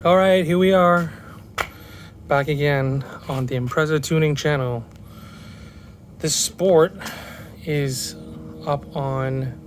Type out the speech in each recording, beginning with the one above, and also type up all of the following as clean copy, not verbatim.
All right, here we are, back again on the Impreza tuning channel. This Sport is up on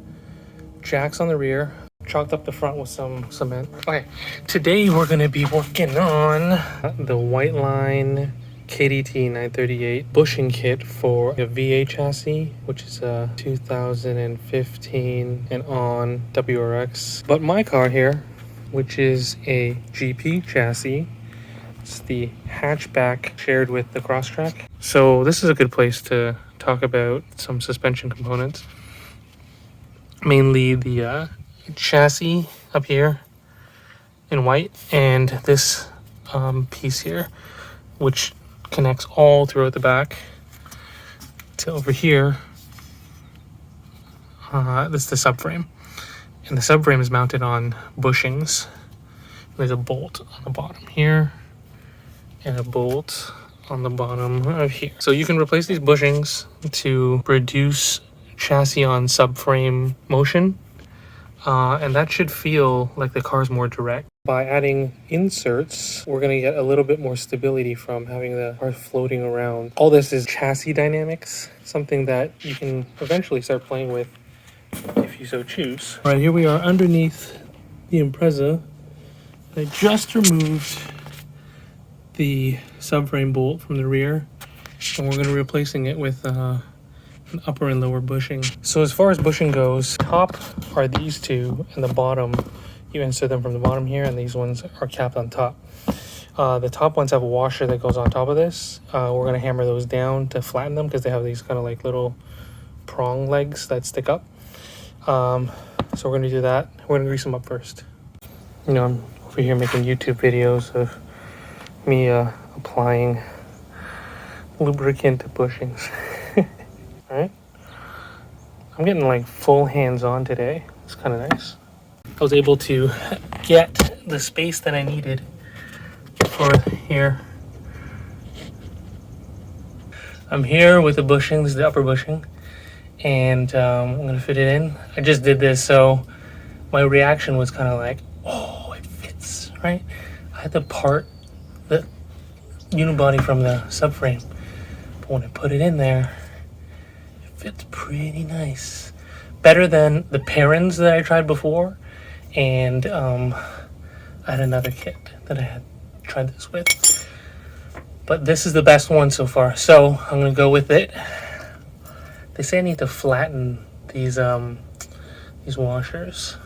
jacks on the rear, chalked up the front with some cement. Okay, today we're gonna be working on the Whiteline KDT938 bushing kit for a VA chassis, which is a 2015 and on WRX. But my car here, which is a GP chassis. It's the hatchback shared with the Crosstrek. So this is a good place to talk about some suspension components. Mainly the chassis up here in white, and this piece here, which connects all throughout the back to over here. This is the subframe. And the subframe is mounted on bushings. There's a bolt on the bottom here and a bolt on the bottom of here. So you can replace these bushings to reduce chassis on subframe motion. And that should feel like the car's more direct. By adding inserts, we're gonna get a little bit more stability from having the car floating around. All this is chassis dynamics, something that you can eventually start playing with if you so choose. All right, here we are underneath the Impreza. I just removed the subframe bolt from the rear, and we're going to be replacing it with an upper and lower bushing. So as far as bushing goes, top are these two, and the bottom, you insert them from the bottom here, and these ones are capped on top. The top ones have a washer that goes on top of this. We're going to hammer those down to flatten them because they have these kind of like little prong legs that stick up. So we're going to do that. We're going to grease them up first. You know, I'm over here making YouTube videos of me applying lubricant to bushings. All right. I'm getting like full hands-on today. It's kind of nice. I was able to get the space that I needed for here. I'm here with the bushings, the upper bushing. And I'm gonna fit it in. I just did this, so my reaction was kind of like, oh, it fits, right? I had to part the unibody from the subframe, but when I put it in there, it fits pretty nice. Better than the parents that I tried before, and I had another kit that I had tried this with. But this is the best one so far, so I'm gonna go with it. They say I need to flatten these washers,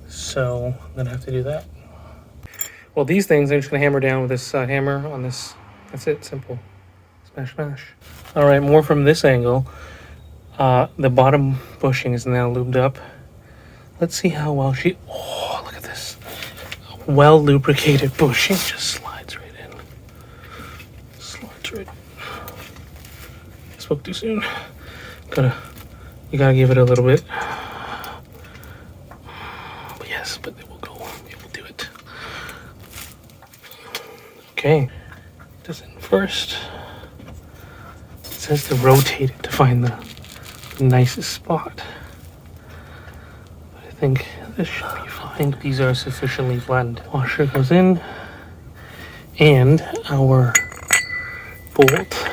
so I'm gonna have to do that. Well, these things I'm just gonna hammer down with this hammer on this. That's it, simple. Smash, smash. All right, more from this angle. The bottom bushing is now lubed up. Let's see how well she. Oh, look at this. Well lubricated bushing just slides right in. Slides right in. Spoke too soon. You gotta give it a little bit. But yes, but it will go. It will do it. Okay. This in first. It says to rotate it to find the nicest spot. But I think this should be fine. I think these are sufficiently flattened. Washer goes in, and our bolt.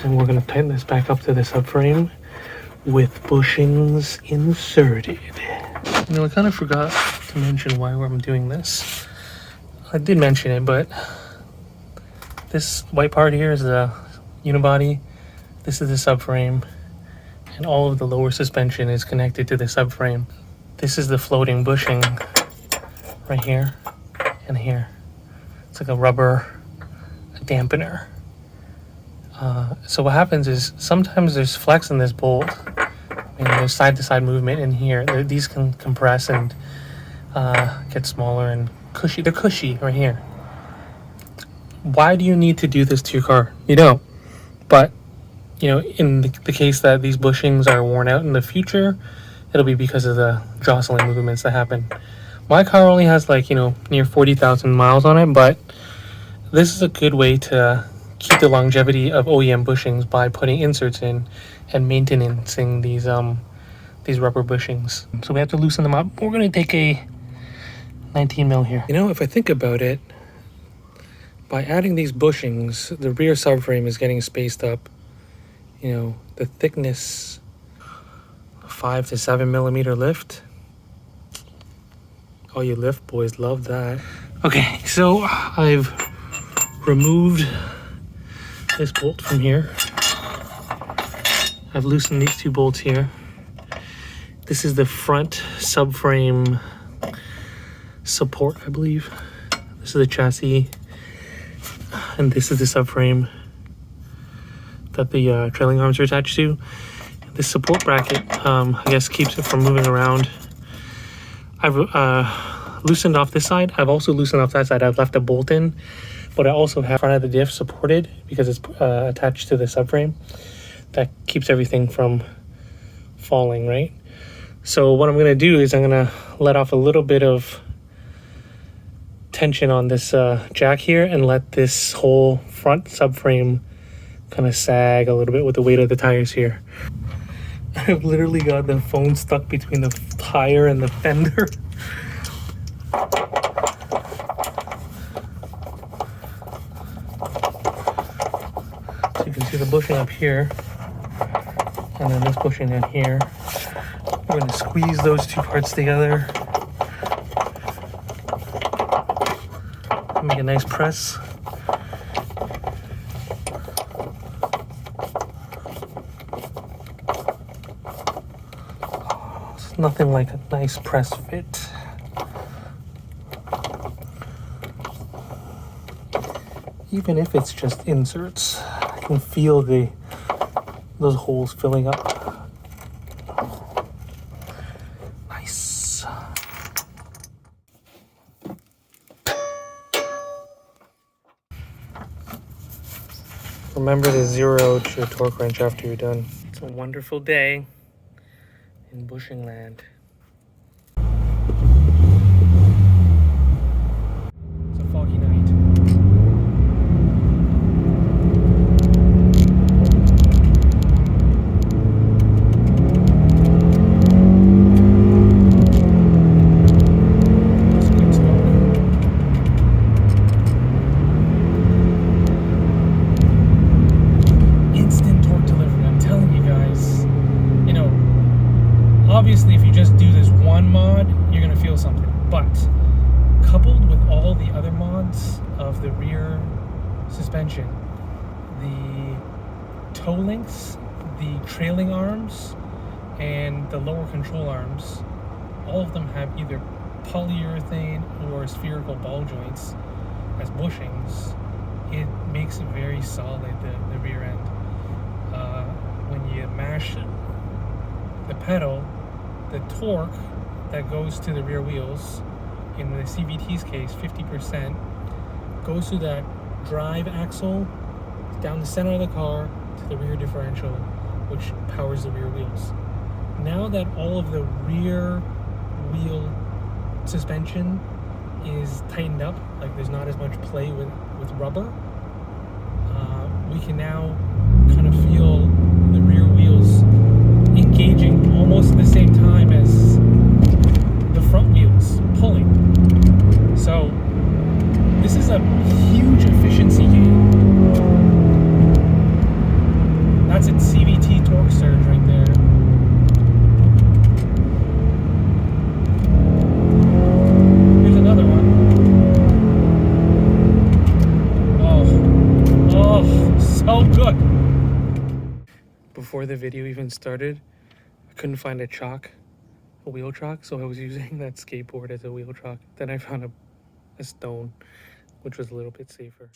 And we're going to tighten this back up to the subframe with bushings inserted. You know, I kind of forgot to mention why I'm doing this. I did mention it, but this white part here is the unibody. This is the subframe. And all of the lower suspension is connected to the subframe. This is the floating bushing right here and here. It's like a rubber dampener. So what happens is sometimes there's flex in this bolt. There's side-to-side movement in here. These can compress and get smaller and cushy. They're cushy right here. Why do you need to do this to your car? You don't. But, you know, in the case that these bushings are worn out in the future, it'll be because of the jostling movements that happen. My car only has like, you know, near 40,000 miles on it, but this is a good way to keep the longevity of OEM bushings by putting inserts in and maintaining these these rubber bushings. So we have to loosen them up. We're gonna take a 19 mil here. You know, if I think about it, by adding these bushings, the rear subframe is getting spaced up. You know, the thickness, 5 to 7 millimeter lift. All you lift boys love that. Okay, so I've removed this bolt from here. I've loosened these two bolts here. This is the front subframe support, I believe. This is the chassis, and this is the subframe that the trailing arms are attached to. This support bracket, I guess, keeps it from moving around. I've loosened off this side. I've also loosened off that side. I've left a bolt in, but I also have front of the diff supported because it's attached to the subframe. That keeps everything from falling, right? So what I'm gonna do is I'm gonna let off a little bit of tension on this jack here and let this whole front subframe kind of sag a little bit with the weight of the tires here. I've literally got the phone stuck between the tire and the fender. So you can see the bushing up here, and then this bushing down here. We're going to squeeze those two parts together. Make a nice press. It's nothing like a nice press fit. Even if it's just inserts, I can feel those holes filling up. Nice. Remember to zero out your torque wrench after you're done. It's a wonderful day in bushing land. It's a foggy night. Obviously, if you just do this one mod, you're going to feel something. But coupled with all the other mods of the rear suspension, the toe links, the trailing arms, and the lower control arms, all of them have either polyurethane or spherical ball joints as bushings. It makes it very solid, the rear end. When you mash the pedal, the torque that goes to the rear wheels, in the CVT's case 50%, goes to that drive axle down the center of the car to the rear differential, which powers the rear wheels. Now that all of the rear wheel suspension is tightened up, like there's not as much play with rubber, we can now kind of feel the rear wheels engaging almost at the same time as the front wheels pulling. So this is a huge efficiency gain. That's a CVT torque surge right there. Here's another one. Oh, so good. Before the video even started, I couldn't find a wheel chock, so I was using that skateboard as a wheel chock. Then I found a stone, which was a little bit safer.